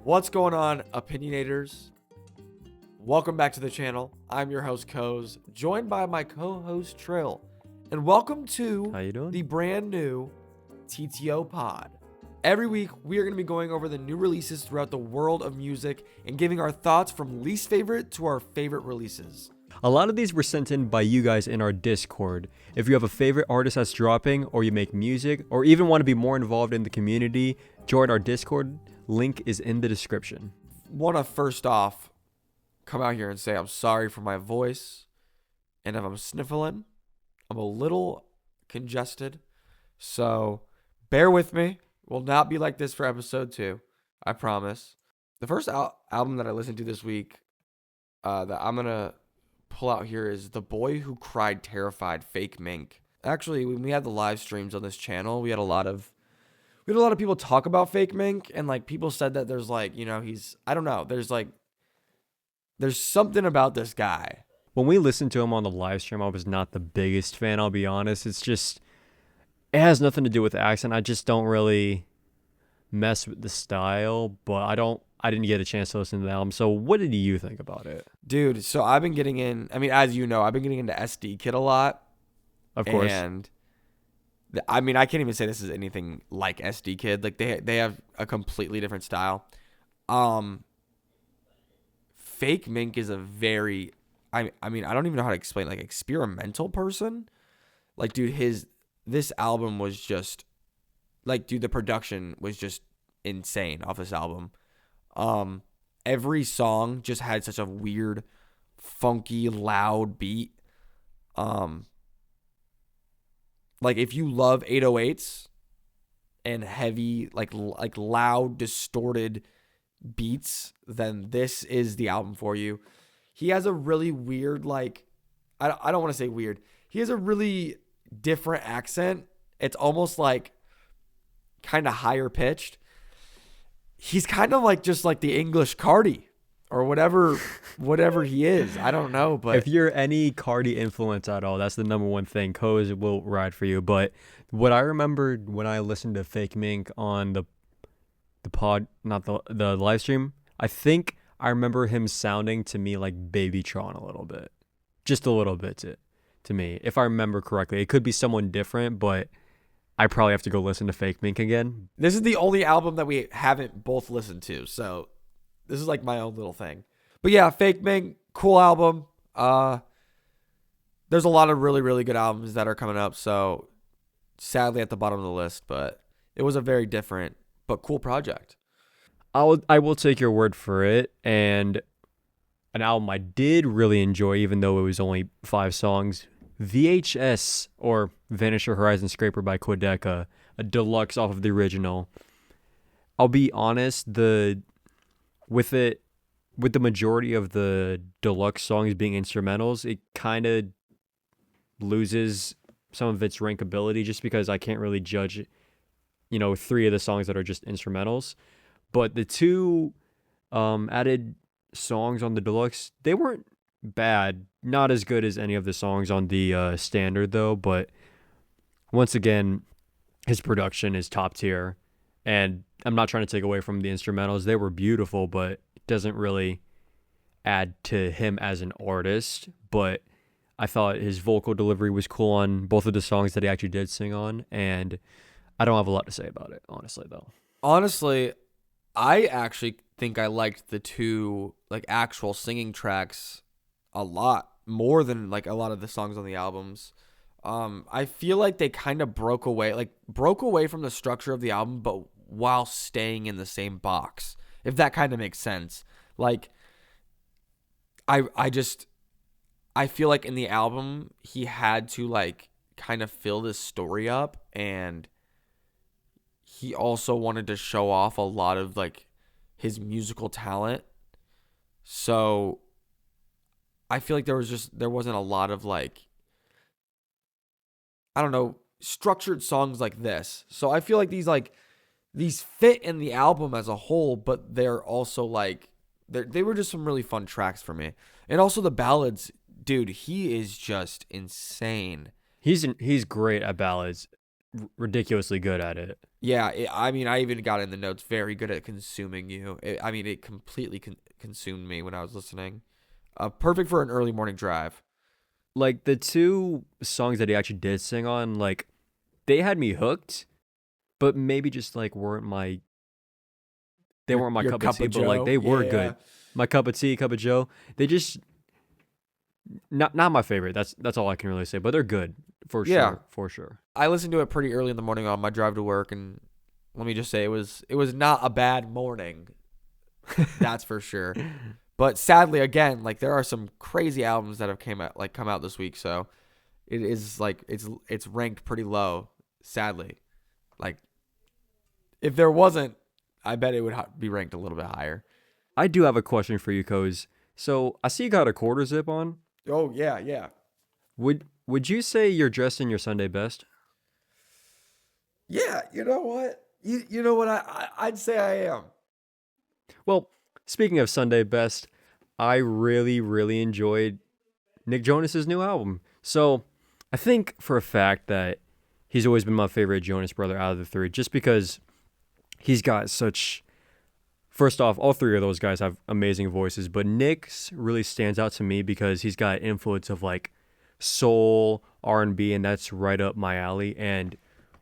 What's going on, opinionators? Welcome back to the channel. I'm your host, Coze, joined by my co-host, Trill. And welcome to How you doing? the brand new TTO pod. Every week, we are going to be going over the new releases throughout the world of music and giving our thoughts from least favorite to our favorite releases. A lot of these were sent in by you guys in our Discord. If you have a favorite artist that's dropping, or you make music, or even want to be more involved in the community, join our Discord. Link is in the description. Want to first off come out here and say I'm sorry for my voice, and if I'm sniffling, I'm a little congested, so bear with me. Will not be like this for episode 2, I promise. The first album that I listened to this week that I'm gonna pull out here is The Boy Who Cried Terrified, Fake Mink. Actually, when we had the live streams on this channel, we had a lot of people talk about Fake Mink, and like people said that there's like, you know, I don't know, there's something about this guy. When we listened to him on the live stream, I was not the biggest fan, I'll be honest. It has nothing to do with the accent. I just don't really mess with the style, but I didn't get a chance to listen to the album. So what did you think about it? Dude, so I've been getting as you know, I've been getting into Esdeekid a lot. Of course. And I can't even say this is anything like Esdeekid. Like they have a completely different style. Fake Mink is a very, I don't even know how to explain, like, experimental person. Like, dude, this album was just, like, dude, the production was just insane off this album. Every song just had such a weird, funky, loud beat. Like, if you love 808s and heavy, like loud, distorted beats, then this is the album for you. He has a really weird, like, I don't want to say weird. He has a really different accent. It's almost like kind of higher pitched. He's kind of like just like the English Cardi or whatever he is. I don't know, but if you're any Cardi influence at all, that's the number one thing. Coze will ride for you. But what I remembered when I listened to Fake Mink on the pod, not the live stream, I think I remember him sounding to me like Baby Tron a little bit. Just a little bit to me, if I remember correctly. It could be someone different, but I probably have to go listen to Fake Mink again. This is the only album that we haven't both listened to, so this is like my own little thing. But yeah, Fake Mink, cool album. There's a lot of really, really good albums that are coming up, so sadly at the bottom of the list, but it was a very different but cool project. I will take your word for it. And an album I did really enjoy, even though it was only 5 songs, VHS, or Vanisher Horizon Scraper by Quedeca, a deluxe off of the original. I'll be honest, with the majority of the deluxe songs being instrumentals, it kind of loses some of its rankability just because I can't really judge, 3 of the songs that are just instrumentals. But the 2 added songs on the deluxe, they weren't bad. Not as good as any of the songs on the standard, though. But once again, his production is top tier. And I'm not trying to take away from the instrumentals. They were beautiful, but it doesn't really add to him as an artist. But I thought his vocal delivery was cool on both of the songs that he actually did sing on. And I don't have a lot to say about it, honestly, though. Honestly, I actually think I liked the 2 like actual singing tracks a lot more than like a lot of the songs on the albums. I feel like they kind of broke away from the structure of the album, but while staying in the same box, if that kind of makes sense. Like, I feel like in the album he had to like kind of fill this story up, and he also wanted to show off a lot of like his musical talent. So I feel like there wasn't a lot of like, I don't know, structured songs like this. So I feel like these fit in the album as a whole, but they're also like, they were just some really fun tracks for me. And also the ballads, dude, he is just insane. He's great at ballads. ridiculously good at it. Yeah, I mean, I even got in the notes, very good at consuming you. I mean, it completely consumed me when I was listening. Perfect for an early morning drive. Like the two songs that he actually did sing on, like they had me hooked, but maybe just like they weren't my Your cup of cup tea, of but like Joe. they were Yeah. good. My cup of tea, cup of Joe. They just not my favorite. That's all I can really say. But they're good for Yeah. sure, for sure. I listened to it pretty early in the morning on my drive to work, and let me just say it was not a bad morning. That's for sure. But sadly, again, like there are some crazy albums that have come out this week, so it is like it's ranked pretty low. Sadly, like if there wasn't, I bet it would be ranked a little bit higher. I do have a question for you, Coze. So I see you got a quarter zip on. Oh yeah, yeah, Would you say you're dressed in your Sunday best? yeah. You know what? You know what? I'd say I am. Well, speaking of Sunday best, I really, really enjoyed Nick Jonas's new album. So I think for a fact that he's always been my favorite Jonas brother out of the three, just because he's got such. First off, all three of those guys have amazing voices, but Nick's really stands out to me because he's got influence of like soul, R&B, and that's right up my alley. And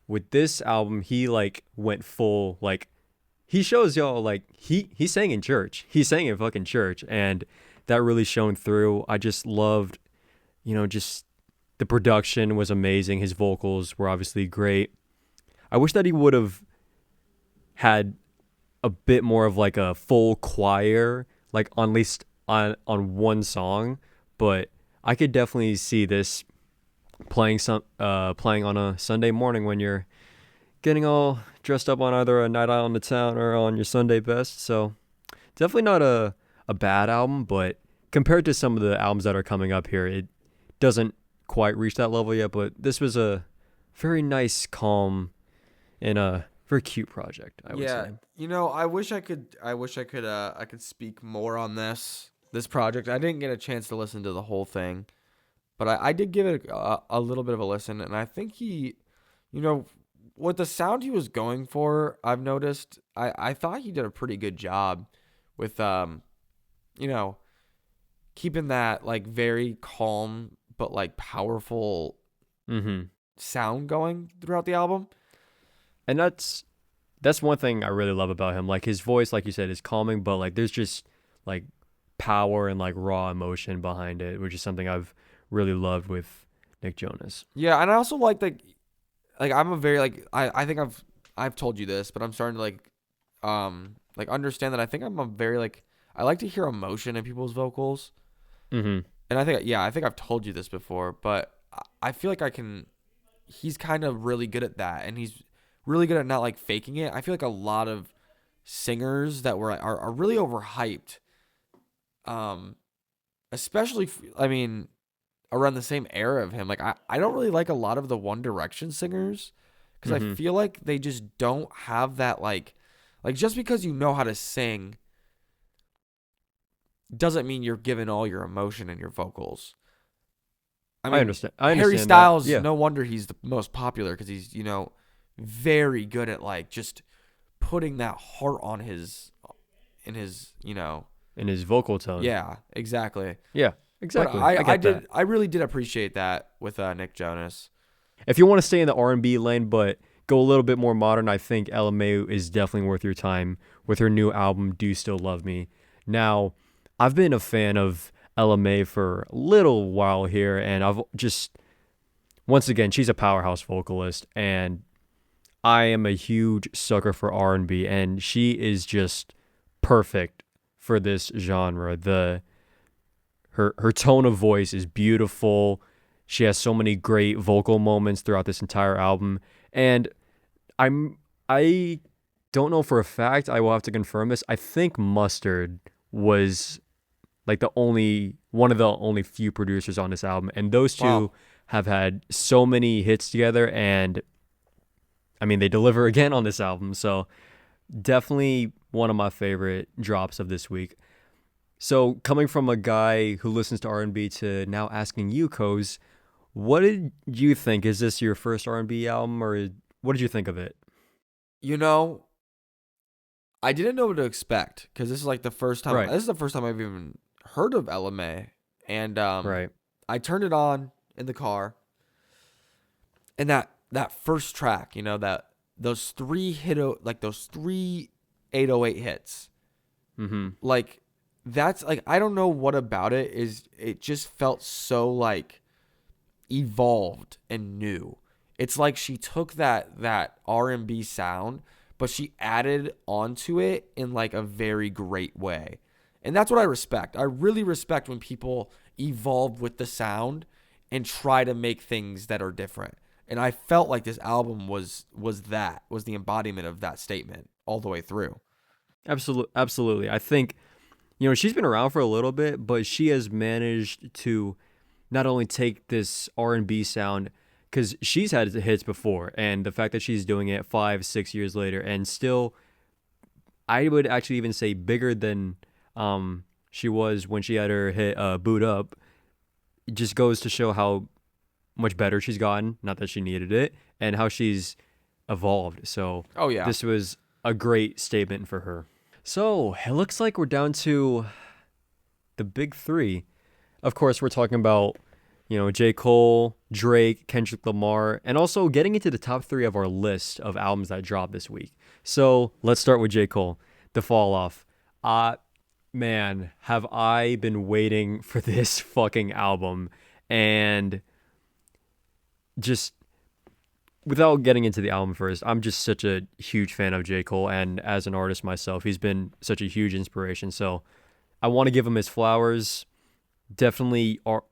with this album, he like went full like he shows y'all like he sang in church. He sang in fucking church, and that really shone through. I just loved, just the production was amazing. His vocals were obviously great. I wish that he would have had a bit more of like a full choir, like on least on one song, but I could definitely see this playing on a Sunday morning when you're getting all dressed up on either a night out on the town or on your Sunday best. So definitely not a bad album, but compared to some of the albums that are coming up here, it doesn't quite reach that level yet. But this was a very nice, calm, and a very cute project, I would Yeah, say. I wish I could. I could speak more on this project. I didn't get a chance to listen to the whole thing, but I did give it a little bit of a listen, and I think you know, with the sound he was going for, I've noticed. I thought he did a pretty good job with you know, keeping that like very calm but like powerful Mm-hmm. sound going throughout the album. And that's one thing I really love about him. Like his voice, like you said, is calming, but like there's just like power and like raw emotion behind it, which is something I've really loved with Nick Jonas. Yeah, and I also like I'm a very I think I've told you this, but I'm starting to like understand that I think I'm a very I like to hear emotion in people's vocals. Mm-hmm. And I think I've told you this before, but I feel like he's kind of really good at that, and he's really good at not like faking it. I feel like a lot of singers that are really overhyped. Um especially I mean around the same era of him. Like I don't really like a lot of the One Direction singers because I Mm-hmm. feel like they just don't have that like just because you know how to sing doesn't mean you're giving all your emotion in your vocals. I I mean, understand. I Harry understand that. Styles, Yeah. no wonder he's the most popular because he's, very good at like just putting that heart on in his. In his vocal tone. Yeah, exactly. Yeah. But Exactly. I get that. I really did appreciate that with Nick Jonas. If you want to stay in the R&B lane but go a little bit more modern, I think LMA is definitely worth your time with her new album Do You Still Love Me. Now, I've been a fan of LMA for a little while here, and I've just once again, she's a powerhouse vocalist, and I am a huge sucker for R&B, and she is just perfect for this genre. Her tone of voice is beautiful. She has so many great vocal moments throughout this entire album, and I don't know for a fact. I will have to confirm this. I think Mustard was like the only one of the only few producers on this album, and those Wow. two have had so many hits together, and I mean they deliver again on this album. So definitely one of my favorite drops of this week. So coming from a guy who listens to R&B to now asking you, Coze, what did you think? Is this your first R&B album, or What did you think of it? You know, I didn't know what to expect because this is like the first time. Right, This is the first time I've even heard of LMA, and right. I turned it on in the car, and that first track, that those three those three 808 hits, Mm-hmm. like that's like I don't know what about it is. It just felt so like evolved and new. It's like she took that R&B sound, but she added onto it in like a very great way. And that's what I respect. I really respect when people evolve with the sound and try to make things that are different. And I felt like this album was the embodiment of that statement all the way through. Absolutely. I think she's been around for a little bit, but she has managed to not only take this R&B sound, because she's had hits before, and the fact that she's doing it 5, 6 years later and still, I would actually even say bigger than she was when she had her hit "Boot Up." It just goes to show how much better she's gotten. Not that she needed it, and how she's evolved. So Oh yeah. this was a great statement for her. So it looks like we're down to the big three. Of course, we're talking about, J. Cole, Drake, Kendrick Lamar, and also getting into the top three of our list of albums that dropped this week. So let's start with J. Cole, The Fall Off. Man, have I been waiting for this fucking album. And just without getting into the album first, I'm just such a huge fan of J. Cole. And as an artist myself, he's been such a huge inspiration. So I want to give him his flowers. Definitely are,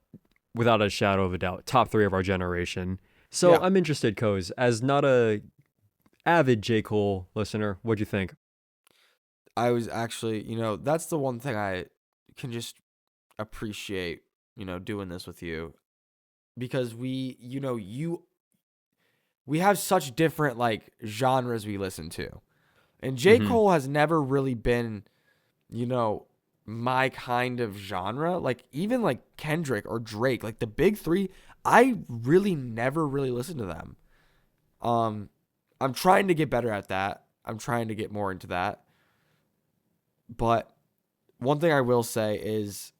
without a shadow of a doubt, top three of our generation. So Yeah. I'm interested, Coze, as not a avid J. Cole listener, what'd you think? I was actually, that's the one thing I can just appreciate, doing this with you because we have such different like genres we listen to. And J. Mm-hmm. Cole has never really been, you know, my kind of genre. Like even like Kendrick or Drake, like the big three, I really never really listened to them. Um, I'm trying to get better at that. I'm trying to get more into that. But one thing I will say is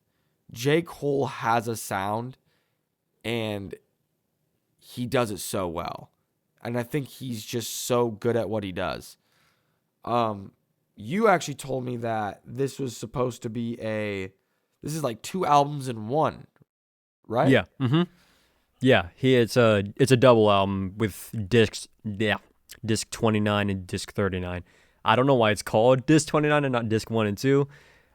J. Cole has a sound and he does it so well. And I think he's just so good at what he does. Um, you actually told me that this was supposed to be this is like two albums in one, right? Yeah. Mm-hmm. Yeah. It's a double album with discs. Yeah, disc 29 and disc 39. I don't know why it's called disc 29 and not disc 1 and 2.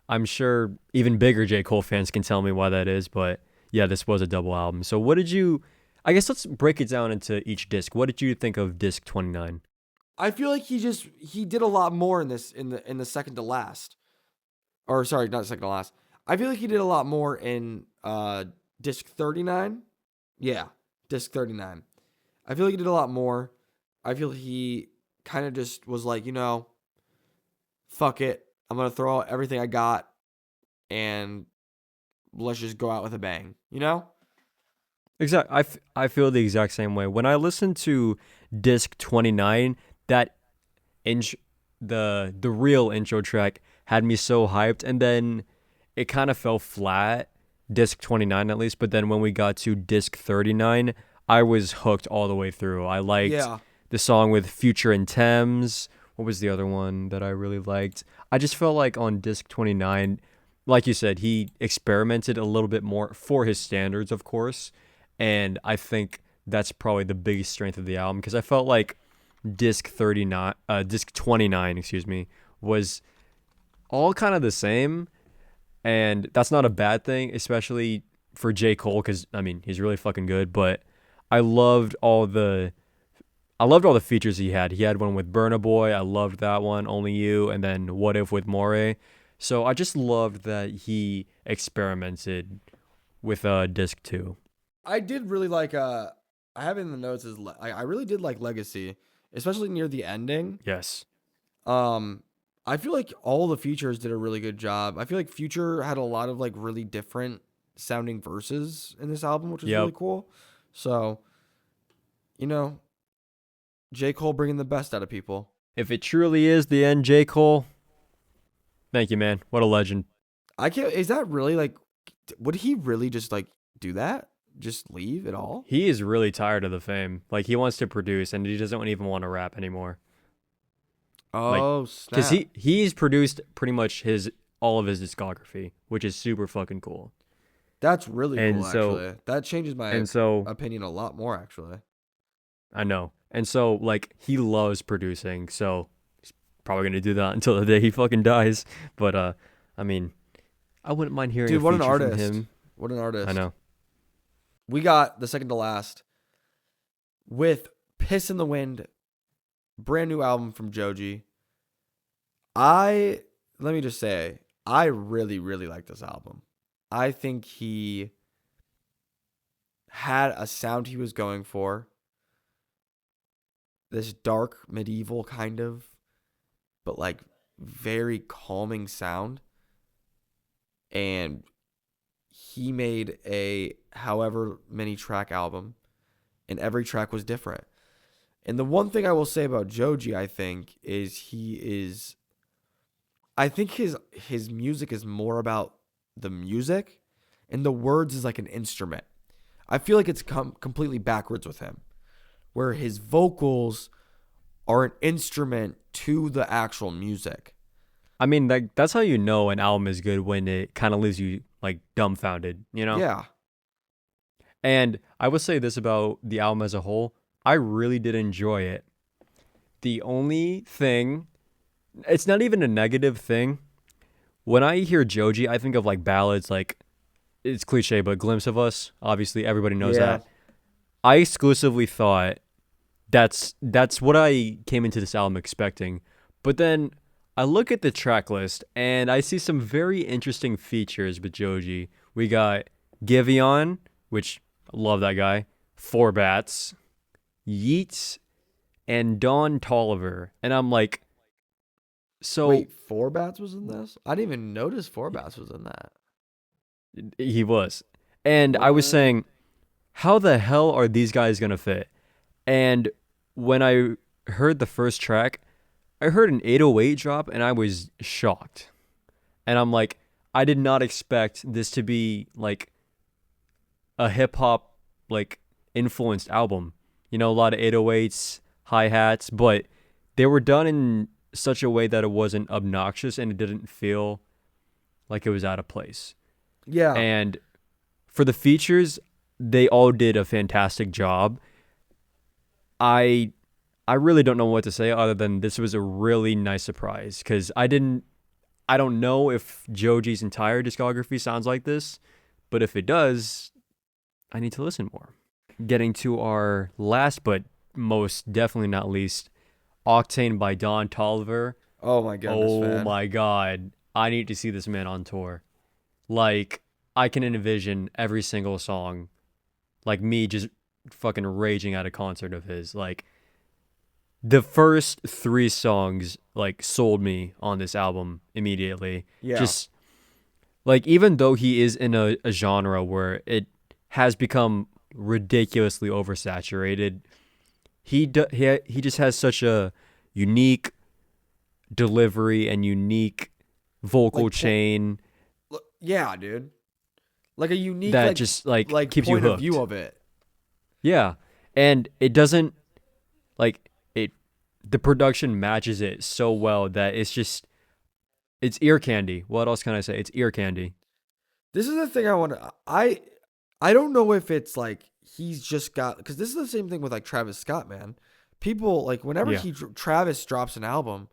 I'm sure even bigger J. Cole fans can tell me why that is, but yeah, this was a double album. So what did you? I guess let's break it down into each disc. What did you think of disc 29? I feel like he did a lot more in this in the second to last. Or sorry, not second to last. I feel like he did a lot more in disc 39. Yeah, disc 39. I feel like he did a lot more. I feel he kind of just was like, fuck it. I'm going to throw out everything I got and let's just go out with a bang, you know? I feel the exact same way. When I listened to disc 29, that int- the real intro track had me so hyped, and then it kind of fell flat, disc 29 at least, but then when we got to disc 39, I was hooked all the way through. I liked Yeah. the song with Future and Thames. What was the other one that I really liked? I just felt like on disc 29, like you said, he experimented a little bit more for his standards, of course, and I think that's probably the biggest strength of the album, because I felt like disc 29, excuse me, was all kind of the same, and that's not a bad thing, especially for J. Cole, because I mean he's really fucking good. But I loved all the I loved all the features he had. He had one with Burna Boy. I loved that one, Only You, and then What If with More. So I just loved that he experimented with disc 2. I did really like I have it in the notes as I really did like Legacy, especially near the ending. Yes. Um I feel like all the features did a really good job. I feel like Future had a lot of like really different sounding verses in this album, which was really Yep. cool. So, you know, J. Cole bringing the best out of people. If it truly is the end, J. Cole, thank you, man. What a legend. I can't. Is that really like? Would he really just like do that? Just leave it all? He is really tired of the fame. Like, he wants to produce, and he doesn't even want to rap anymore. Like, Oh because snap! he's produced pretty much all of his discography, which is super fucking cool. That's really And cool. so, Actually, that changes my and so, opinion a lot more. Actually, I know. And so, like, he loves producing, so he's probably gonna do that until the day he fucking dies. But I mean, I wouldn't mind hearing dude, a what an feature from artist! him. What an I artist! know. We got the second to last with "Piss in the Wind," brand new album from Joji. Let me just say, I really, really like this album. I think he had a sound he was going for. This dark, medieval kind of, but like very calming sound. And he made a however many track album, and every track was different. And the one thing I will say about Joji, I think, I think his music is more about the music, and the words is like an instrument. I feel like it's completely backwards with him, where his vocals are an instrument to the actual music. I mean, that's how you know an album is good, when it kind of leaves you like dumbfounded, you know? Yeah. And I would say this about the album as a whole. I really did enjoy it. The only thing, it's not even a negative thing. When I hear Joji, I think of like ballads, like, it's cliche, but Glimpse of Us. Obviously, everybody knows Yeah. that. I exclusively thought that's what I came into this album expecting. But then I look at the track list and I see some very interesting features with Joji. We got Giveon, which I love that guy, Four Bats, Yeats, and Don Toliver. And I'm like, so Wait, Four Bats was in this? I didn't even notice Four Bats was in that. he was. And I was What? saying, how the hell are these guys going to fit? And when I heard the first track, I heard an 808 drop and I was shocked. And I'm like, I did not expect this to be like a hip hop like influenced album. You know, a lot of 808s, hi-hats, but they were done in such a way that it wasn't obnoxious and it didn't feel like it was out of place. Yeah. And for the features, they all did a fantastic job. I I really don't know what to say other than this was a really nice surprise, because I don't know if Joji's entire discography sounds like this, but if it does, I need to listen more. Getting to our last but most definitely not least, Octane by Don Toliver. Oh my goodness, Oh man. my god, I need to see this man on tour. Like, I can envision every single song, like me just fucking raging at a concert of his. Like, the first three songs like sold me on this album immediately. Yeah. Just like, even though he is in a genre where it has become ridiculously oversaturated, he just has such a unique delivery and unique vocal Like chain yeah, dude. Like a unique that just like keeps you point of view hooked. of it. Yeah. And it doesn't like it the production matches it so well that it's ear candy. What else can I say? It's ear candy. This is the thing I want to I don't know if it's like he's just got, cuz this is the same thing with like Travis Scott, man. People like whenever Yeah. Travis drops an album,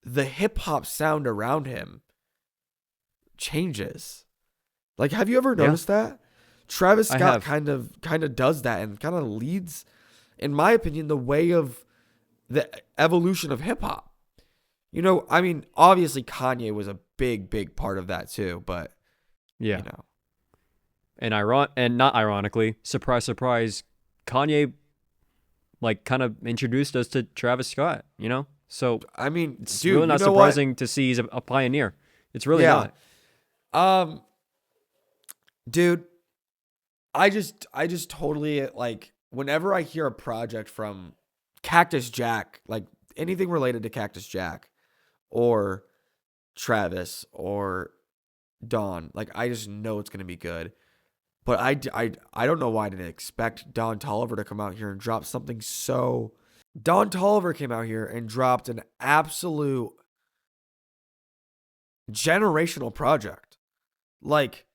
the hip hop sound around him changes. Like, have you ever Yeah, noticed that? Travis I Scott have. kind of does that and kind of leads, in my opinion, the way of the evolution of hip hop. You know, I mean, obviously Kanye was a big part of that too, but Yeah. you know, And not ironically, surprise surprise, Kanye like kind of introduced us to Travis Scott, you know? So I mean, it's really dude, you not know what? surprising to see he's a pioneer. It's really Yeah. not. Um, dude, I just totally like whenever I hear a project from Cactus Jack, like anything related to Cactus Jack or Travis or Don, like I just know it's gonna be good. But I don't know why I didn't expect Don Toliver to come out here and drop something so. Don Toliver came out here and dropped an absolute generational project. Like,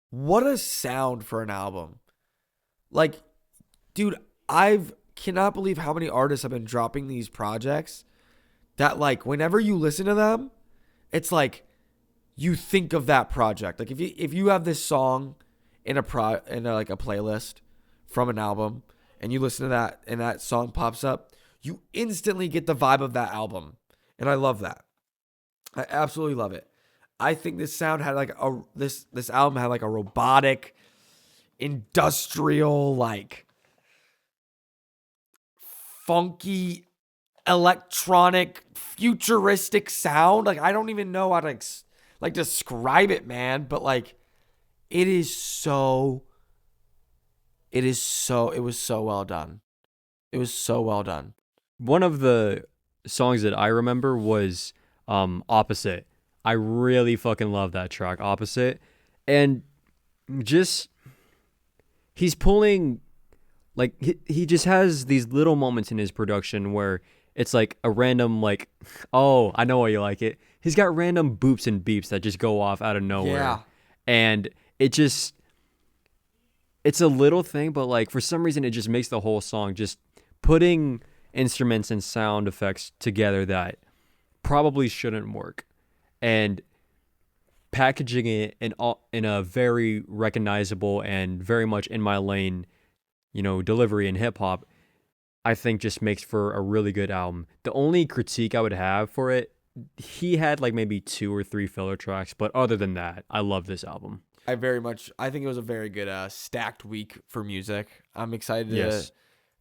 what a sound for an album. Like, dude, I've cannot believe how many artists have been dropping these projects that like whenever you listen to them, it's like you think of that project. Like if you have this song in a like a playlist from an album and you listen to that and that song pops up, you instantly get the vibe of that album. And I love that. I absolutely love it. I think this sound had like this album had like a robotic, industrial, like funky, electronic, futuristic sound. Like I don't even know how to like describe it, man. But like, it was so well done. It was so well done. One of the songs that I remember was Opposite. I really fucking love that track, Opposite. And just, he's pulling, like, he just has these little moments in his production where it's like a random, like, oh, I know why you like it. He's got random boops and beeps that just go off out of nowhere. Yeah. And it just, it's a little thing, but like for some reason it just makes the whole song, just putting instruments and sound effects together that probably shouldn't work, and packaging it in a very recognizable and very much in my lane, delivery in hip hop, I think just makes for a really good album. The only critique I would have for it, he had like maybe 2 or 3 filler tracks, but other than that, I love this album. I think it was a very good stacked week for music. I'm excited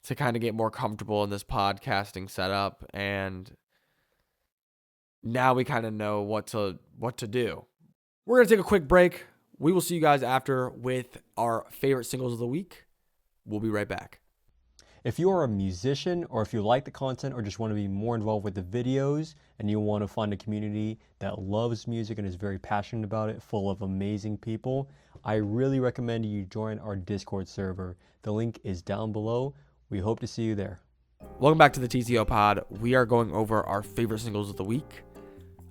to kind of get more comfortable in this podcasting setup, and now we kind of know what to do. We're going to take a quick break. We will see you guys after with our favorite singles of the week. We'll be right back. If you are a musician, or if you like the content or just want to be more involved with the videos and you want to find a community that loves music and is very passionate about it, full of amazing people, I really recommend you join our Discord server. The link is down below. We hope to see you there. Welcome back to the TTO pod. We are going over our favorite singles of the week.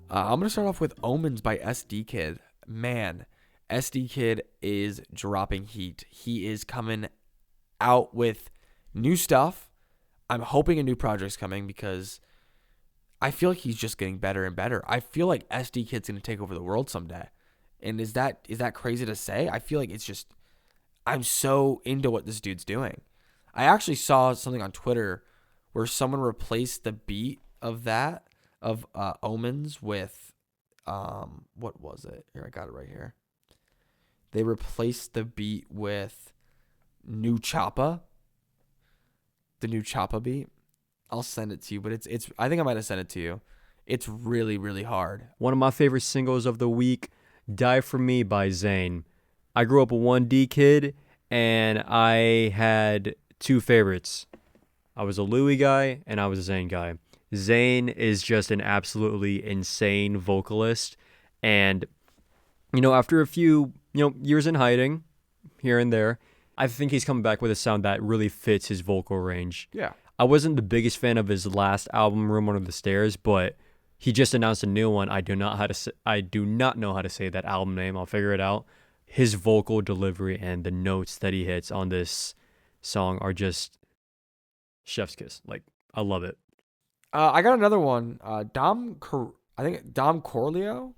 I'm going to start off with Omens by Esdeekid. Man, Esdeekid is dropping heat. He is coming out with new stuff. I'm hoping a new project's coming because I feel like he's just getting better and better. I feel like Esdeekid's going to take over the world someday. And is that crazy to say? I feel like it's just, I'm so into what this dude's doing. I actually saw something on Twitter where someone replaced the beat of Omens with, what was it? Here, I got it right here. They replaced the beat with New Choppa. The New Choppa beat. I'll send it to you, but it's I think I might have sent it to you. It's really, really hard. One of my favorite singles of the week, Die For Me by Zayn. I grew up a 1D kid, and I had 2 favorites. I was a Louis guy, and I was a Zayn guy. Zayn is just an absolutely insane vocalist, and, after a few, years in hiding, here and there, I think he's coming back with a sound that really fits his vocal range. Yeah. I wasn't the biggest fan of his last album, Room Under the Stairs, but he just announced a new one. I do not know how to say that album name. I'll figure it out. His vocal delivery and the notes that he hits on this song are just chef's kiss. Like, I love it. I got another one. Dom Corleo.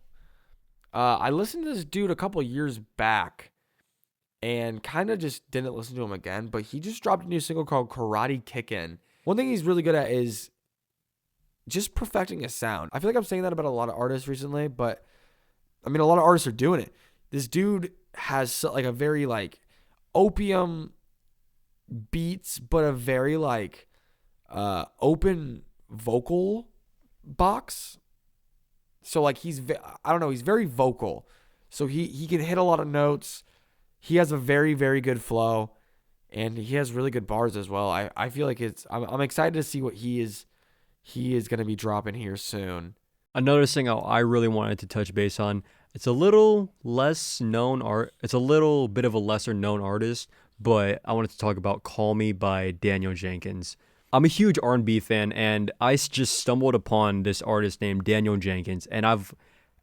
I listened to this dude a couple years back and kind of just didn't listen to him again, but he just dropped a new single called Karate Kickin'. One thing he's really good at is just perfecting a sound. I feel like I'm saying that about a lot of artists recently, but I mean, a lot of artists are doing it. This dude has like a very like opium beats, but a very like open vocal box. So like he's very vocal. So he can hit a lot of notes. He has a very, very good flow. and he has really good bars as well. I feel like I'm excited to see what he is going to be dropping here soon. Another single I really wanted to touch base on. It's a little less known art. It's a little bit of a lesser known artist, but I wanted to talk about "Call Me" by Daniel Jenkins. I'm a huge R&B fan, and just stumbled upon this artist named Daniel Jenkins, and I've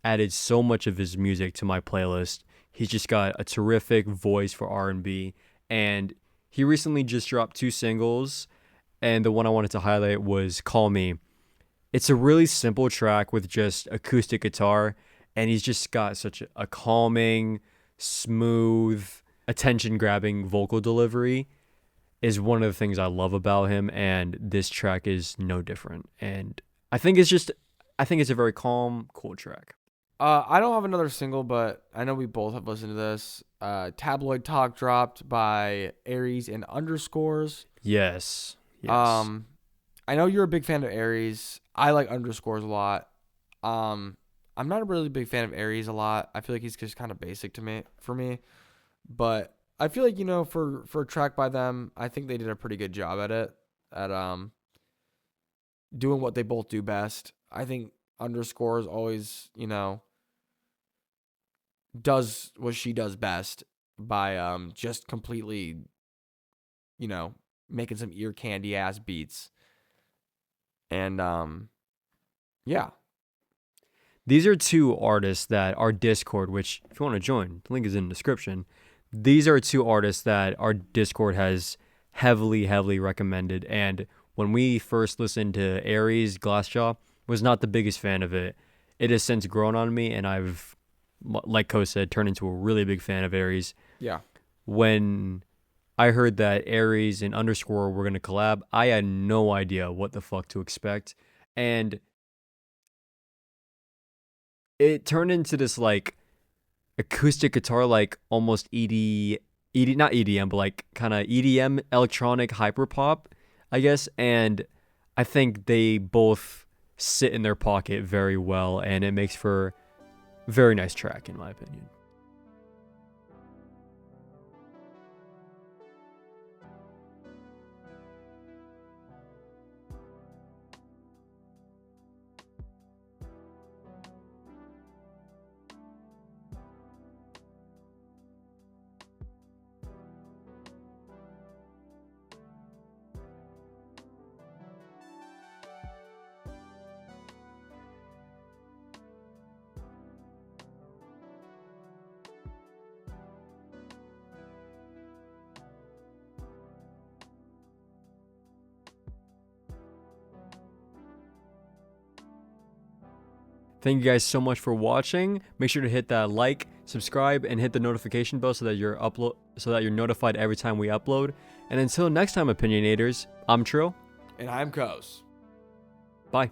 added so much of his music to my playlist. He's just got a terrific voice for R&B, and he recently just dropped 2 singles, and the one I wanted to highlight was "Call Me." It's a really simple track with just acoustic guitar, and he's just got such a calming, smooth, attention-grabbing vocal delivery is one of the things I love about him, and this track is no different. And I think it's a very calm, cool track. I don't have another single, but I know we both have listened to this. Tabloid Talk dropped by Aries and Underscores. Yes. Yes. I know you're a big fan of Aries. I like Underscores a lot. I'm not a really big fan of Aries a lot. I feel like he's just kind of basic for me. But I feel like, for a track by them, I think they did a pretty good job at doing what they both do best. I think Underscores always, does what she does best by just completely, making some ear candy ass beats. And yeah. These are 2 artists that our Discord, which if you want to join, the link is in the description. These are 2 artists that our Discord has heavily, heavily recommended. And when we first listened to Aries, Glassjaw, was not the biggest fan of it. It has since grown on me, and I've, like Coze said, turned into a really big fan of Aries. Yeah. When I heard that Aries and Underscore were going to collab, I had no idea what the fuck to expect. And it turned into this like acoustic guitar, like almost not EDM, but like kind of EDM electronic hyperpop, I guess. And I think they both sit in their pocket very well, and it makes for a very nice track, in my opinion. Thank you guys so much for watching. Make sure to hit that like, subscribe, and hit the notification bell so that you're notified every time we upload. And until next time, opinionators, I'm Trill. And I'm Coze. Bye.